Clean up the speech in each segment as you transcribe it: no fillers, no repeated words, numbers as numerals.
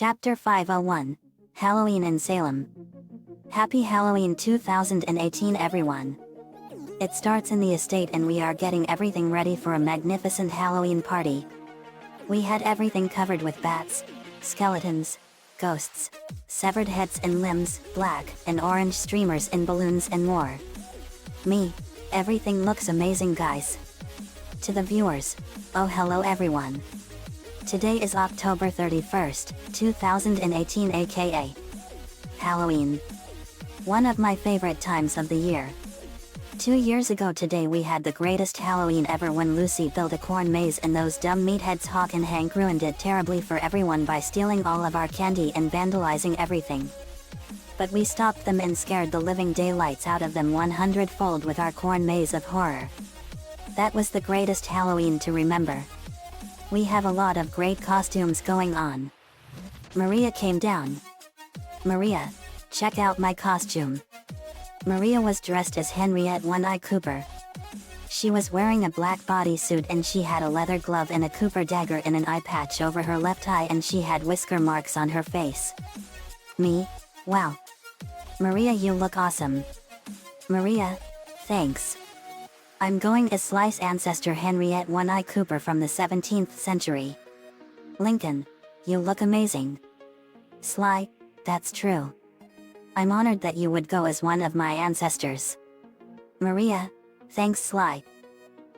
Chapter 501. Halloween in Salem. Happy Halloween 2018 everyone. It starts in the estate and we are getting everything ready for a magnificent Halloween party. We had everything covered with bats, skeletons, ghosts, severed heads and limbs, black and orange streamers and balloons and more. Everything looks amazing guys. To the viewers, oh hello everyone. Today is October 31st, 2018 aka Halloween. One of my favorite times of the year. 2 years ago today we had the greatest Halloween ever when Lucy built a corn maze and those dumb meatheads Hawk and Hank ruined it terribly for everyone by stealing all of our candy and vandalizing everything. But we stopped them and scared the living daylights out of them 100-fold with our corn maze of horror. That was the greatest Halloween to remember. We have a lot of great costumes going on. Maria came down. Maria, check out my costume. Maria was dressed as Henriette One-Eye Cooper. She was wearing a black bodysuit and she had a leather glove and a Cooper dagger and an eye patch over her left eye and she had whisker marks on her face. Wow. Maria, you look awesome. Maria, thanks. I'm going as Sly's ancestor Henriette One-Eye Cooper from the 17th century. Lincoln, you look amazing. Sly, that's true. I'm honored that you would go as one of my ancestors. Maria, thanks Sly.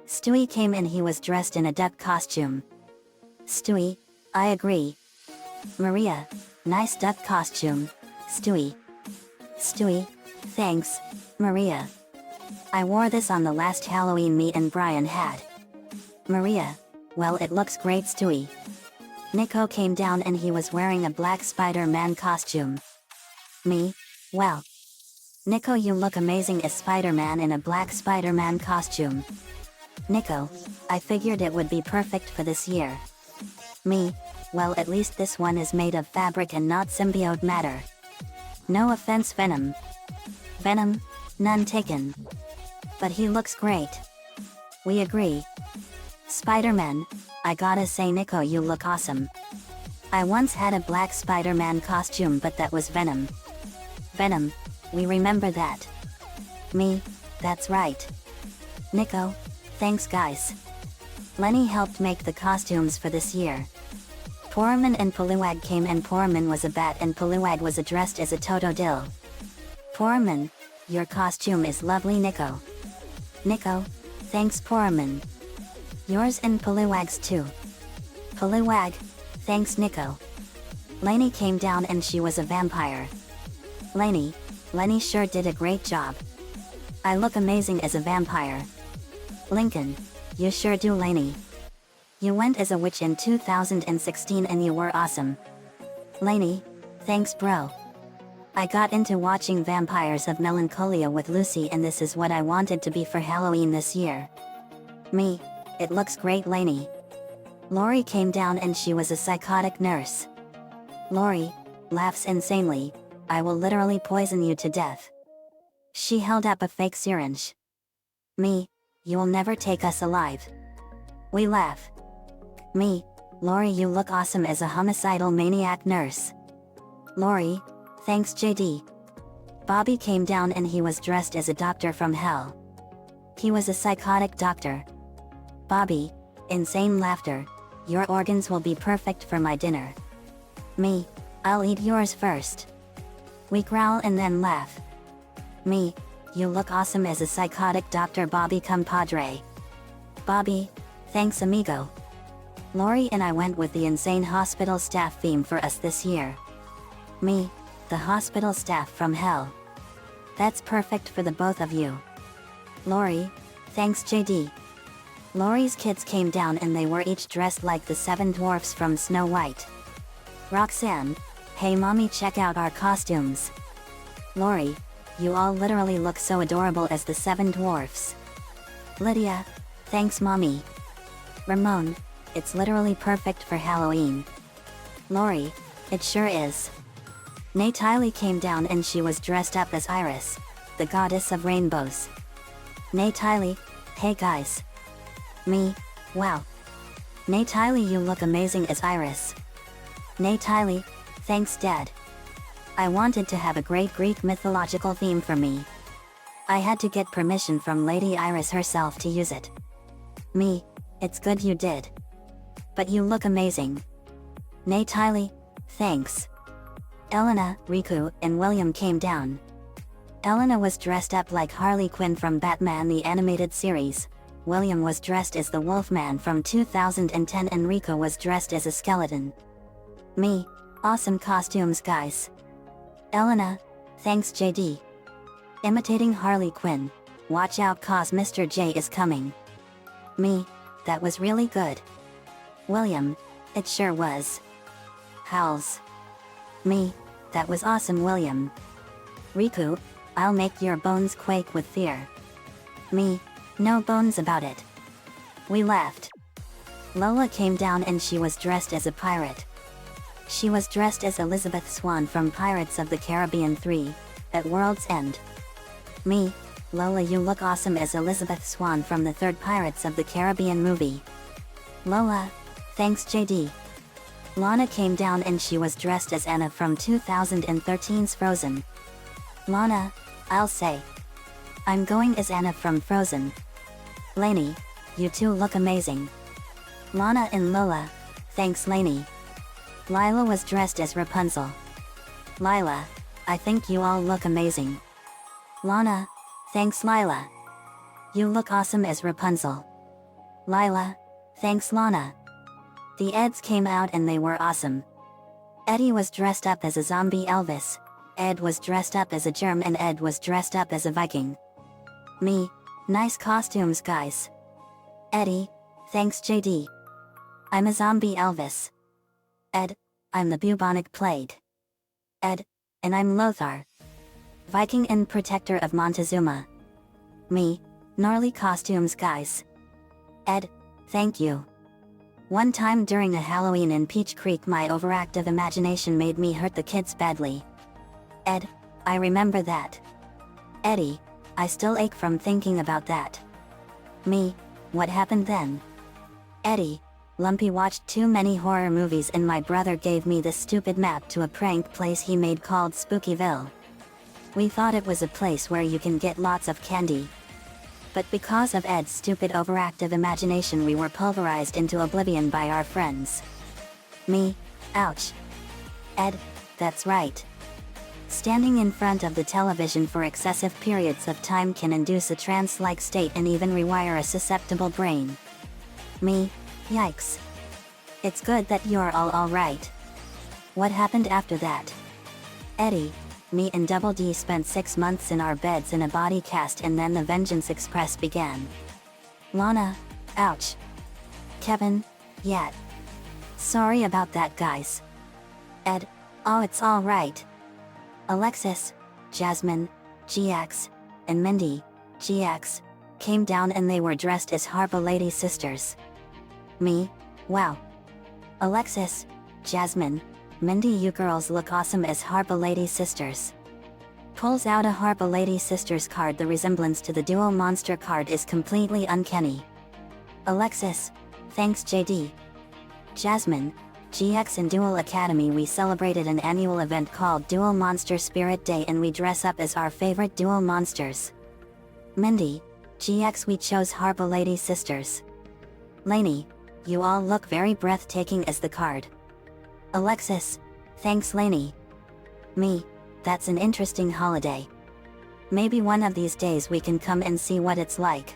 Stewie came in, he was dressed in a duck costume. Stewie, I agree. Maria, nice duck costume, Stewie. Stewie, thanks, Maria. I wore this on the last Halloween me and Brian had. Maria, well it looks great Stewie. Nico came down and he was wearing a black Spider-Man costume. Well. Nico, you look amazing as Spider-Man in a black Spider-Man costume. Nico, I figured it would be perfect for this year. Well at least this one is made of fabric and not symbiote matter. No offense Venom. Venom, none taken. But he looks great. We agree. Spider-Man, I gotta say Nico you look awesome. I once had a black Spider-Man costume but that was Venom. Venom, we remember that. That's right. Nico, thanks guys. Lenny helped make the costumes for this year. Poorman and Poliwag came and Poorman was a bat and Poliwag was dressed as a Totodile. Poorman, your costume is lovely Nico. Nico, thanks Poorman. Yours and Poliwag's too. Poliwag, thanks Nico. Lainey came down and she was a vampire. Lenny sure did a great job. I look amazing as a vampire. Lincoln, you sure do Lainey. You went as a witch in 2016 and you were awesome. Lainey, thanks bro. I got into watching Vampires of Melancholia with Lucy and this is what I wanted to be for Halloween this year. It looks great Lainey. Lori came down and she was a psychotic nurse. Lori, laughs insanely, I will literally poison you to death. She held up a fake syringe. You'll never take us alive. We laugh. Lori you look awesome as a homicidal maniac nurse. Lori, thanks JD. Bobby came down and he was dressed as a doctor from hell. He was a psychotic doctor. Bobby, insane laughter, your organs will be perfect for my dinner. I'll eat yours first. We growl and then laugh. You look awesome as a psychotic Dr. Bobby compadre. Bobby, thanks amigo. Lori and I went with the insane hospital staff theme for us this year. The hospital staff from hell. That's perfect for the both of you. Lori, thanks JD. Lori's kids came down and they were each dressed like the 7 dwarfs from Snow White. Roxanne, hey mommy check out our costumes. Lori, you all literally look so adorable as the 7 dwarfs. Lydia, thanks mommy. Ramon, it's literally perfect for Halloween. Lori, it sure is. Natalie came down and she was dressed up as Iris, the goddess of rainbows. Natalie, hey guys. Wow. Natalie, you look amazing as Iris. Natalie, Thanks Dad. I wanted to have a great Greek mythological theme for me. I had to get permission from Lady Iris herself to use it. Me, it's good you did. But you look amazing. Nay Tylee, thanks. Elena, Riku, and William came down. Elena was dressed up like Harley Quinn from Batman the Animated Series. William was dressed as the Wolfman from 2010 and Riku was dressed as a skeleton. Me, awesome costumes guys. Elena, thanks JD. Imitating Harley Quinn, watch out cause Mr. J is coming. Me, that was really good. William, it sure was. Howls. Me, that was awesome William. Riku, I'll make your bones quake with fear. Me, no bones about it. We laughed. Lola came down and she was dressed as a pirate. She was dressed as Elizabeth Swann from Pirates of the Caribbean 3, at World's End. Me, Lola you look awesome as Elizabeth Swann from the third Pirates of the Caribbean movie. Lola, thanks JD. Lana came down and she was dressed as Anna from 2013's Frozen. Lana, I'll say. I'm going as Anna from Frozen. Lainey, you two look amazing. Lana and Lola, thanks Lainey. Lila was dressed as Rapunzel. Lila, I think you all look amazing. Lana, thanks Lila. You look awesome as Rapunzel. Lila, thanks Lana. The Eds came out and they were awesome. Eddie was dressed up as a zombie Elvis. Ed was dressed up as a germ and Ed was dressed up as a Viking. Me, nice costumes guys. Eddie, thanks JD. I'm a zombie Elvis. Ed, I'm the bubonic plague. Ed, and I'm Lothar. Viking and protector of Montezuma. Me, gnarly costumes guys. Ed, thank you. One time during a Halloween in Peach Creek my overactive imagination made me hurt the kids badly. Ed, I remember that. Eddie, I still ache from thinking about that. Me, what happened then? Eddie, Lumpy watched too many horror movies and my brother gave me this stupid map to a prank place he made called Spookyville. We thought it was a place where you can get lots of candy. But because of Ed's stupid overactive imagination we were pulverized into oblivion by our friends. Me, ouch. Ed, that's right. Standing in front of the television for excessive periods of time can induce a trance-like state and even rewire a susceptible brain. Me, yikes. It's good that you're all alright. What happened after that? Eddie, me and Double D spent 6 months in our beds in a body cast and then the Vengeance Express began. Lana, ouch. Kevin, yeah. Sorry about that guys. Ed, oh it's alright. Alexis, Jasmine, GX, and Mindy, GX, came down and they were dressed as Harpa Lady sisters. Me, wow. Alexis, Jasmine, Mindy you girls look awesome as Harpa Lady sisters. Pulls out a Harpa Lady sisters card. The resemblance to the Dual Monster card is completely uncanny. Alexis, thanks JD. Jasmine, GX in Dual Academy we celebrated an annual event called Dual Monster Spirit Day and we dress up as our favorite dual monsters. Mindy, GX we chose Harpa Lady sisters. Lainey, you all look very breathtaking as the card. Alexis, thanks Lainey. Me, that's an interesting holiday. Maybe one of these days we can come and see what it's like.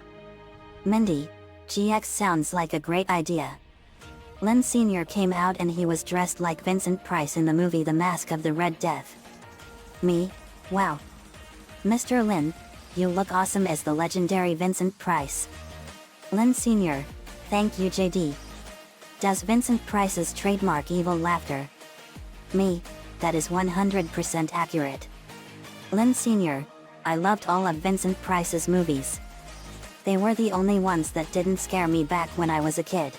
Mindy, GX sounds like a great idea. Len Sr. came out and he was dressed like Vincent Price in the movie The Mask of the Red Death. Me, wow. Mr. Lin, you look awesome as the legendary Vincent Price. Len Sr., thank you JD. Does Vincent Price's trademark evil laughter? Me, that is 100% accurate. Len Sr., I loved all of Vincent Price's movies. They were the only ones that didn't scare me back when I was a kid.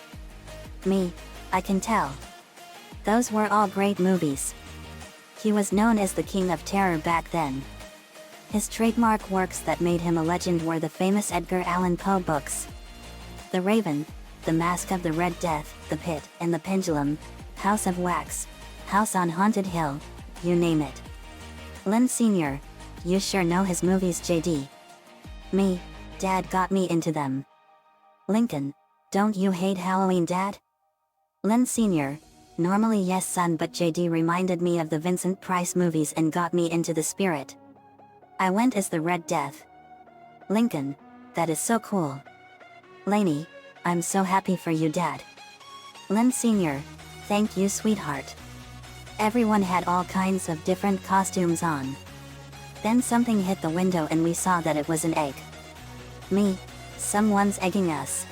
Me, I can tell. Those were all great movies. He was known as the King of Terror back then. His trademark works that made him a legend were the famous Edgar Allan Poe books. The Raven, The Mask of the Red Death, The Pit and the Pendulum, House of Wax, House on Haunted Hill, you name it. Len Sr., you sure know his movies, JD. Me, Dad got me into them. Lincoln, don't you hate Halloween, Dad? Len Sr., normally yes son, but JD reminded me of the Vincent Price movies and got me into the spirit. I went as the Red Death. Lincoln, that is so cool. Lainey, I'm so happy for you, Dad. Len Sr., thank you, sweetheart. Everyone had all kinds of different costumes on. Then something hit the window and we saw that it was an egg. Me, someone's egging us.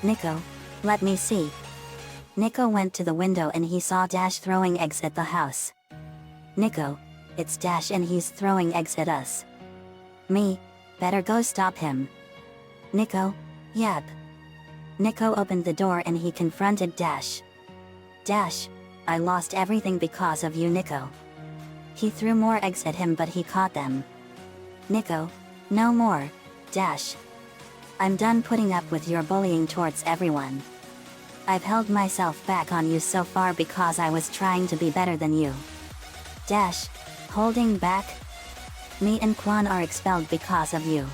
Nico, let me see. Nico went to the window and he saw Dash throwing eggs at the house. Nico, it's Dash and he's throwing eggs at us. Me, better go stop him. Nico, yep. Nico opened the door and he confronted Dash. Dash, I lost everything because of you, Nico. He threw more eggs at him but he caught them. Nico, no more, Dash. I'm done putting up with your bullying towards everyone. I've held myself back on you so far because I was trying to be better than you. Dash, holding back? Me and Quan are expelled because of you.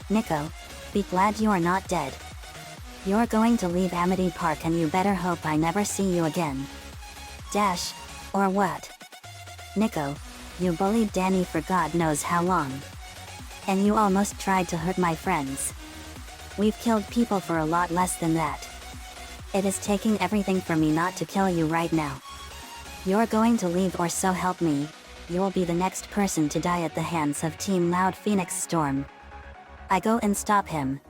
Nico, be glad you are not dead. You're going to leave Amity Park and you better hope I never see you again. Dash, or what? Nico, you bullied Danny for God knows how long. And you almost tried to hurt my friends. We've killed people for a lot less than that. It is taking everything for me not to kill you right now. You're going to leave or so help me, you'll be the next person to die at the hands of Team Loud Phoenix Storm. I go and stop him.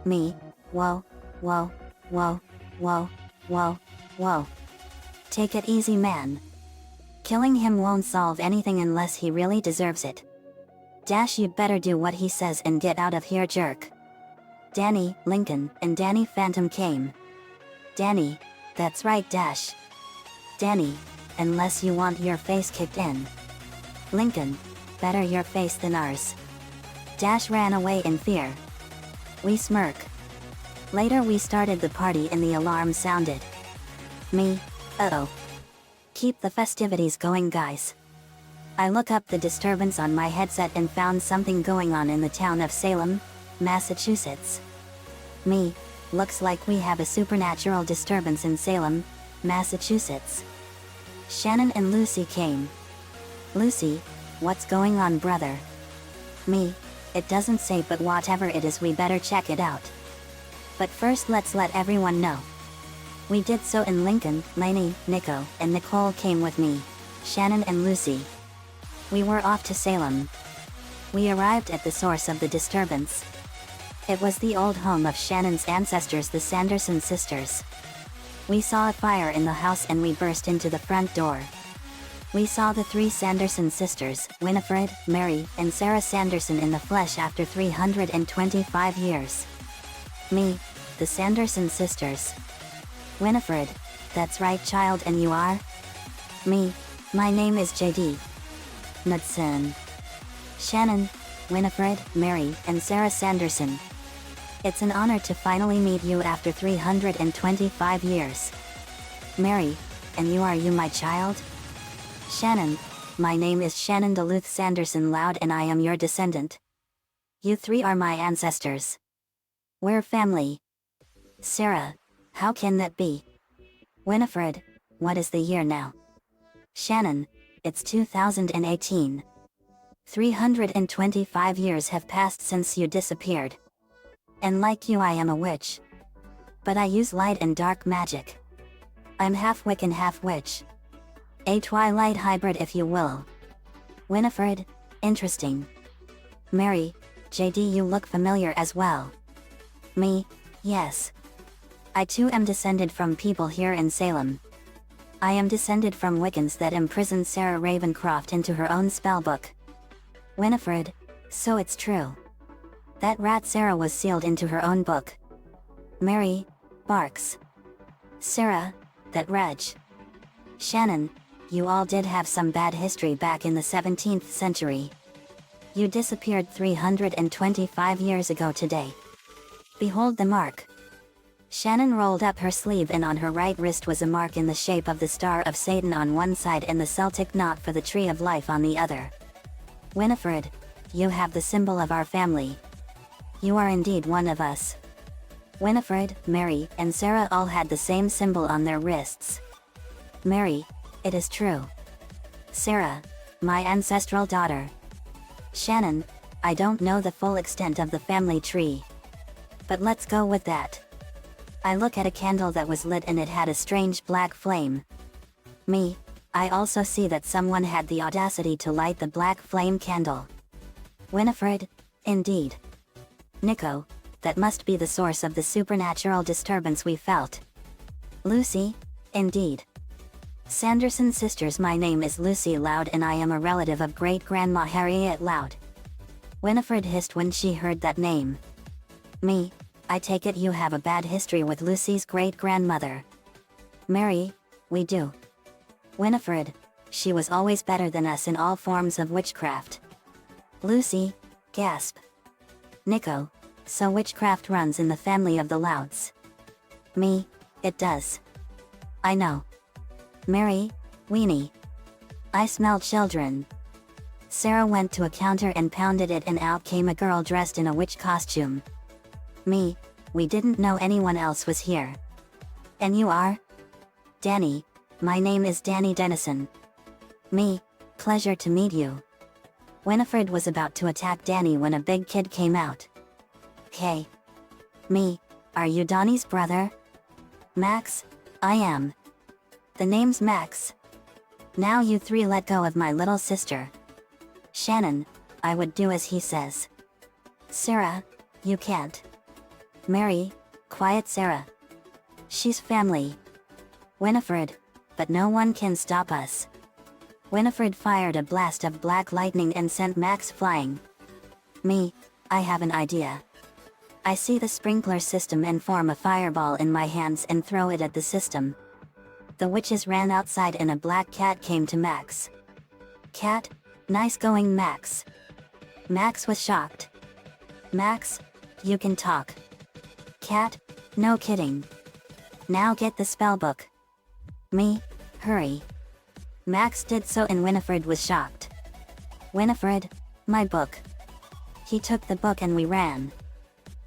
Me, whoa, whoa, whoa, whoa, whoa, whoa. Take it easy, man. Killing him won't solve anything unless he really deserves it. Dash, you'd better do what he says and get out of here, jerk. Danny, Lincoln, and Danny Phantom came. Danny, that's right, Dash. Danny, unless you want your face kicked in. Lincoln, better your face than ours. Dash ran away in fear. We smirk. Later we started the party and the alarm sounded. Me, uh-oh. Keep the festivities going, guys. I look up the disturbance on my headset and found something going on in the town of Salem, Massachusetts. Me, looks like we have a supernatural disturbance in Salem, Massachusetts. Shannon and Lucy came. Lucy, what's going on, brother? Me, it doesn't say, but whatever it is we better check it out. But first let's let everyone know. We did so, and Lincoln, Lainey, Nico, and Nicole came with me, Shannon and Lucy. We were off to Salem. We arrived at the source of the disturbance. It was the old home of Shannon's ancestors, the Sanderson sisters. We saw a fire in the house and we burst into the front door. We saw the three Sanderson sisters, Winifred, Mary, and Sarah Sanderson in the flesh after 325 years. Me, the Sanderson sisters. Winifred, that's right, child, and you are? Me, my name is JD. Knudsen. Shannon, Winifred, Mary, and Sarah Sanderson. It's an honor to finally meet you after 325 years. Mary, and you are you, my child? Shannon, my name is Shannon Duluth Sanderson Loud and I am your descendant. You three are my ancestors. We're family. Sarah, how can that be? Winifred, what is the year now? Shannon, it's 2018. 325 years have passed since you disappeared. And like you, I am a witch. But I use light and dark magic. I'm half Wick and half witch. A twilight hybrid, if you will. Winifred, interesting. Mary, JD, you look familiar as well. Me, yes. I too am descended from people here in Salem. I am descended from Wiccans that imprisoned Sarah Ravencroft into her own spellbook. Winifred, so it's true. That rat Sarah was sealed into her own book. Mary, barks. Sarah, that wretch. Shannon, you all did have some bad history back in the 17th century. You disappeared 325 years ago today. Behold the mark. Shannon rolled up her sleeve, and on her right wrist was a mark in the shape of the Star of Satan on one side and the Celtic knot for the Tree of Life on the other. Winifred, you have the symbol of our family. You are indeed one of us. Winifred, Mary, and Sarah all had the same symbol on their wrists. Mary, it is true. Sarah, my ancestral daughter. Shannon, I don't know the full extent of the family tree. But let's go with that. I look at a candle that was lit and it had a strange black flame. Me, I also see that someone had the audacity to light the black flame candle. Winifred, indeed. Nico, that must be the source of the supernatural disturbance we felt. Lucy, indeed. Sanderson sisters, my name is Lucy Loud and I am a relative of great-grandma Harriet Loud. Winifred hissed when she heard that name. Me, I take it you have a bad history with Lucy's great-grandmother. Mary, we do. Winifred, she was always better than us in all forms of witchcraft. Lucy, gasp. Nico, so witchcraft runs in the family of the Louds. Me, it does. I know. Mary, weenie. I smell children. Sarah went to a counter and pounded it and out came a girl dressed in a witch costume. Me, we didn't know anyone else was here. And you are? Danny, my name is Danny Dennison. Me, pleasure to meet you. Winifred was about to attack Danny when a big kid came out. Hey. Me, are you Donnie's brother? Max, I am. The name's Max. Now you three let go of my little sister. Shannon, I would do as he says. Sarah, you can't. Mary, quiet Sarah. She's family. Winifred, but no one can stop us. Winifred fired a blast of black lightning and sent Max flying. Me, I have an idea. I see the sprinkler system and form a fireball in my hands and throw it at the system. The witches ran outside and a black cat came to Max. Cat, nice going Max. Max was shocked. Max, you can talk. Cat, no kidding. Now get the spellbook. Me, hurry. Max did so and Winifred was shocked. Winifred, my book. He took the book and we ran.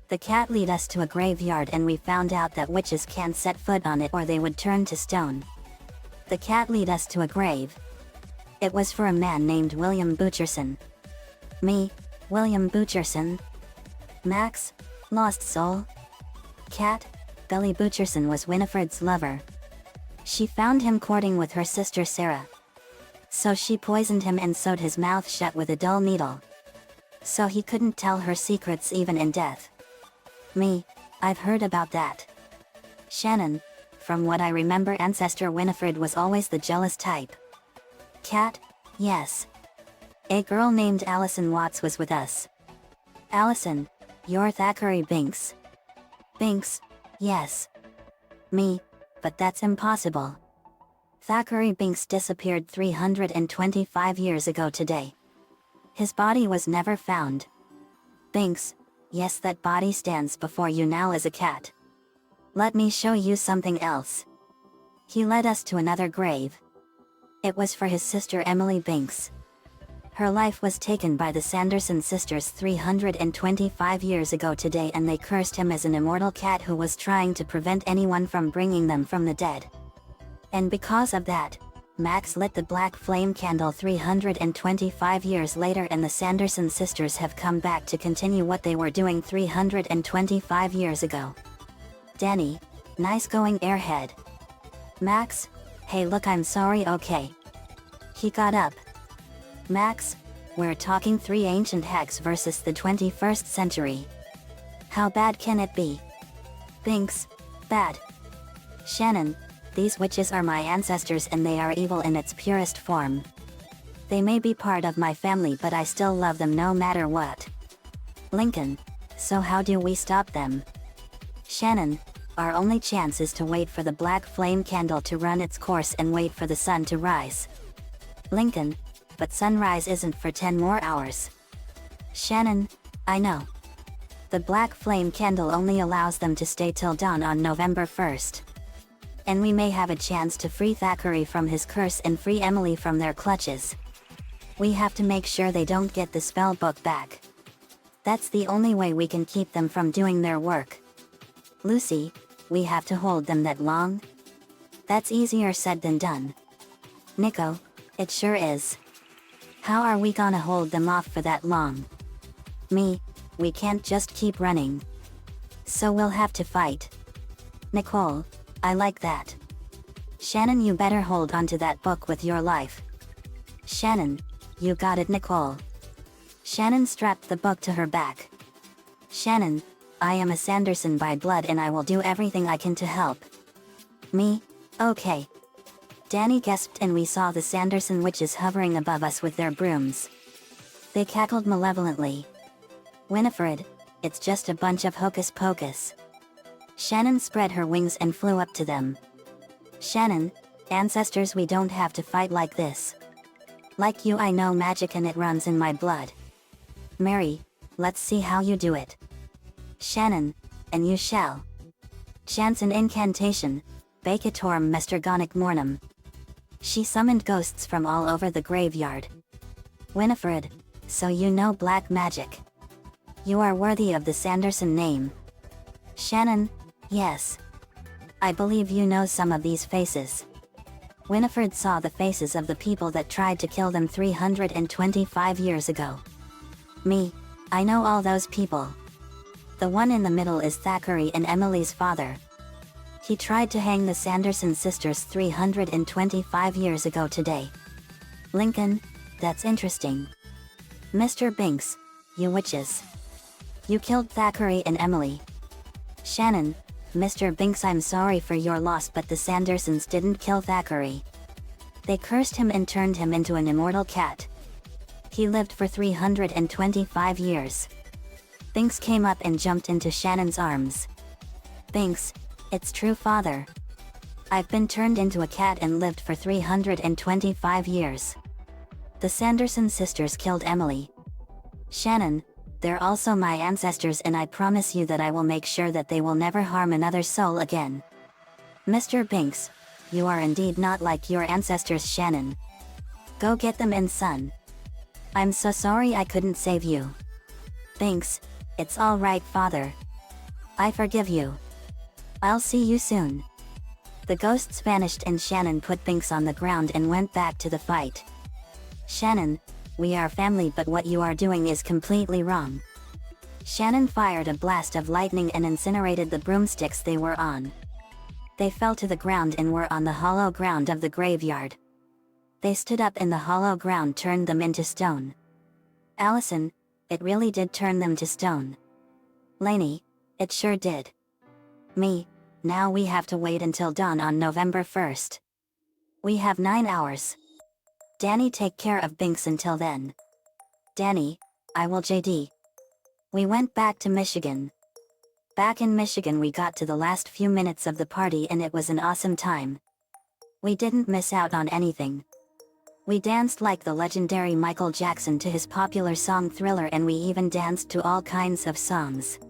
The cat led us to a graveyard and we found out that witches can't set foot on it or they would turn to stone. The cat led us to a grave. It was for a man named William Butcherson. Me, William Butcherson. Max, lost soul. Cat, Billy Butcherson was Winifred's lover. She found him courting with her sister Sarah. So she poisoned him and sewed his mouth shut with a dull needle. So he couldn't tell her secrets even in death. Me, I've heard about that. Shannon, from what I remember ancestor Winifred was always the jealous type. Cat, yes. A girl named Allison Watts was with us. Allison, you're Thackeray Binks. Binks, yes. Me, but that's impossible. Thackeray Binks disappeared 325 years ago today. His body was never found. Binks, yes, that body stands before you now as a cat. Let me show you something else. He led us to another grave. It was for his sister Emily Binks. Her life was taken by the Sanderson sisters 325 years ago today and they cursed him as an immortal cat who was trying to prevent anyone from bringing them from the dead. And because of that, Max lit the black flame candle 325 years later and the Sanderson sisters have come back to continue what they were doing 325 years ago. Danny, nice going airhead. Max, hey look I'm sorry okay. He got up. Max, we're talking 3 ancient hacks versus the 21st century. How bad can it be? Binks, bad. Shannon, these witches are my ancestors and they are evil in its purest form. They may be part of my family but I still love them no matter what. Lincoln, so how do we stop them? Shannon, our only chance is to wait for the black flame candle to run its course and wait for the sun to rise. Lincoln, but sunrise isn't for 10 more hours. Shannon, I know. The black flame candle only allows them to stay till dawn on November 1st. And we may have a chance to free Thackeray from his curse and free Emily from their clutches. We have to make sure they don't get the spell book back. That's the only way we can keep them from doing their work. Lucy, we have to hold them that long? That's easier said than done. Nico, it sure is. How are we gonna hold them off for that long? Me, we can't just keep running. So we'll have to fight. Nicole, I like that. Shannon, you better hold onto that book with your life. Shannon, you got it, Nicole. Shannon strapped the book to her back. Shannon, I am a Sanderson by blood and I will do everything I can to help. Me? Okay. Danny gasped and we saw the Sanderson witches hovering above us with their brooms. They cackled malevolently. Winifred, it's just a bunch of hocus pocus. Shannon spread her wings and flew up to them. Shannon, ancestors, we don't have to fight like this. Like you, I know magic and it runs in my blood. Mary, let's see how you do it. Shannon, and you shall. Chance an incantation, Bacatorm Mestergonic Mornum. She summoned ghosts from all over the graveyard. Winifred, so you know black magic. You are worthy of the Sanderson name. Shannon, yes. I believe you know some of these faces. Winifred saw the faces of the people that tried to kill them 325 years ago. Me, I know all those people. The one in the middle is Thackeray and Emily's father. He tried to hang the Sanderson sisters 325 years ago today. Lincoln, that's interesting. Mr. Binks, you witches. You killed Thackeray and Emily. Shannon, Mr. Binks, I'm sorry for your loss, but the Sandersons didn't kill Thackeray. They cursed him and turned him into an immortal cat. He lived for 325 years. Binks came up and jumped into Shannon's arms. Binks, it's true, father. I've been turned into a cat and lived for 325 years. The Sanderson sisters killed Emily. Shannon, they're also my ancestors and I promise you that I will make sure that they will never harm another soul again. Mr. Binks, you are indeed not like your ancestors, Shannon. Go get them in, son. I'm so sorry I couldn't save you. Binks, it's all right, father. I forgive you. I'll see you soon. The ghosts vanished and Shannon put Binks on the ground and went back to the fight. Shannon, we are family, but what you are doing is completely wrong. Shannon fired a blast of lightning and incinerated the broomsticks they were on. They fell to the ground and were on the hollow ground of the graveyard. They stood up and the hollow ground turned them into stone. Allison, it really did turn them to stone. Lainey, it sure did. Me, now we have to wait until dawn on November 1st. We have 9 hours. Danny, take care of Binks until then. Danny, I will. JD. We went back to Michigan. Back in Michigan we got to the last few minutes of the party and it was an awesome time. We didn't miss out on anything. We danced like the legendary Michael Jackson to his popular song Thriller, and we even danced to all kinds of songs.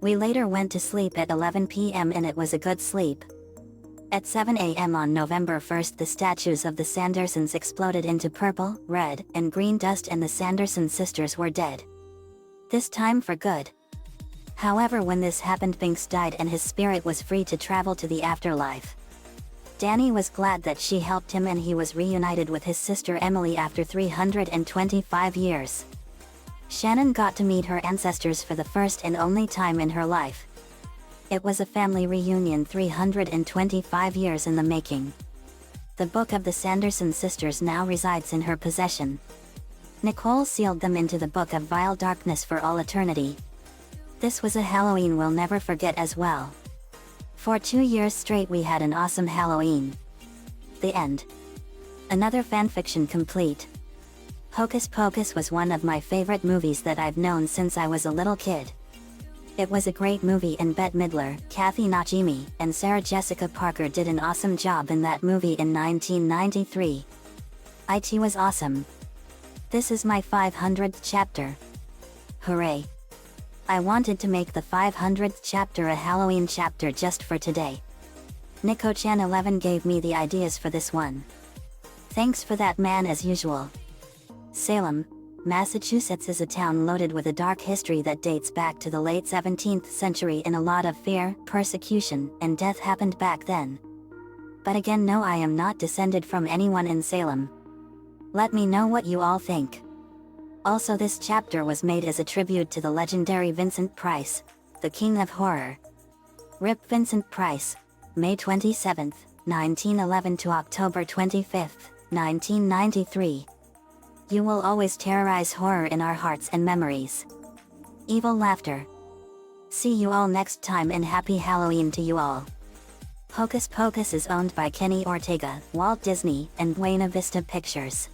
We later went to sleep at 11 p.m. and it was a good sleep. At 7 a.m. on November 1st the statues of the Sandersons exploded into purple, red, and green dust and the Sanderson sisters were dead. This time for good. However, when this happened, Binks died and his spirit was free to travel to the afterlife. Danny was glad that she helped him and he was reunited with his sister Emily after 325 years. Shannon got to meet her ancestors for the first and only time in her life. It was a family reunion 325 years in the making. The book of the Sanderson sisters now resides in her possession. Nicole sealed them into the book of vile darkness for all eternity. This was a Halloween we'll never forget as well. For 2 years straight we had an awesome Halloween. The end. Another fanfiction complete. Hocus Pocus was one of my favorite movies that I've known since I was a little kid. It was a great movie and Bette Midler, Kathy Najimy, and Sarah Jessica Parker did an awesome job in that movie in 1993. It was awesome. This is my 500th chapter. Hooray. I wanted to make the 500th chapter a Halloween chapter just for today. Nico-chan11 gave me the ideas for this one. Thanks for that, man, as usual. Salem, Massachusetts is a town loaded with a dark history that dates back to the late 17th century, and a lot of fear, persecution, and death happened back then. But again, no, I am not descended from anyone in Salem. Let me know what you all think. Also, this chapter was made as a tribute to the legendary Vincent Price, the king of horror. RIP Vincent Price, May 27, 1911 to October 25, 1993. You will always terrorize horror in our hearts and memories. Evil laughter. See you all next time, and happy Halloween to you all. Hocus Pocus is owned by Kenny Ortega, Walt Disney, and Buena Vista Pictures.